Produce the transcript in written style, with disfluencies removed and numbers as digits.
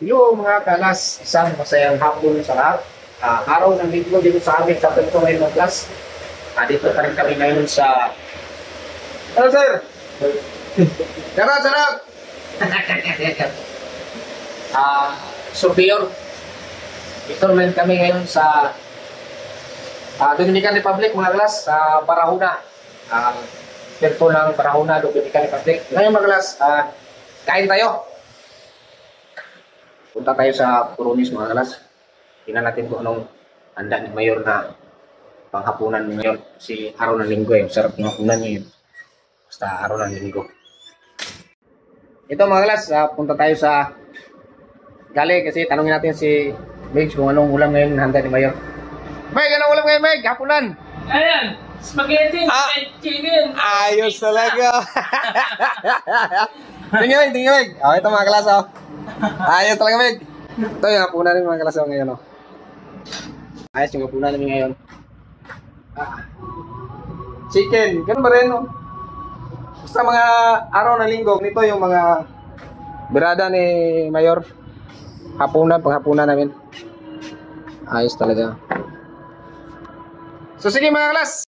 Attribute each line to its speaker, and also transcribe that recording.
Speaker 1: Hello mga kalas, isang masayang hapon sa lahat. Araw ng linggo dito sa amin sa Pento ngayon ng class. Dito pa rin kami ngayon sa...
Speaker 2: Ano sir? Sarap, sarap!
Speaker 1: Superior. Dito rin kami ngayon sa Dominican Republic mga kalas, sa Barahona. Pento ng Barahona, Dominican Republic. Ngayon mga kalas, kain tayo. Punta tayo sa Puronis mga kalas. Tingnan natin kung anong handa ni Mayor na panghapunan ni Mayor. Si araw ng linggo eh. Sarap ng hapunan niya yun. Basta araw ng linggo. Ito mga kalas, punta tayo sa Gali kasi tanongin natin si Meg kung anong ulam ngayon handa ni Mayor. Meg, anong ulam ngayon Meg? Hapunan!
Speaker 3: Ayan! Spaghetti! Chicken!
Speaker 2: Ayos talaga!
Speaker 1: Tingnan Meg! Ito mga kalas oh. Ayos talaga Meg! Ito yung hapunan ng mga kalas oh, ngayon oh. Ayos yung hapunan namin ngayon.
Speaker 2: Chicken, ganun ba rin no? Basta mga araw ng linggo, nito yung mga
Speaker 1: Birada ni Mayor. Hapunan, panghapunan namin. Ayos talaga. So sige mga kalas!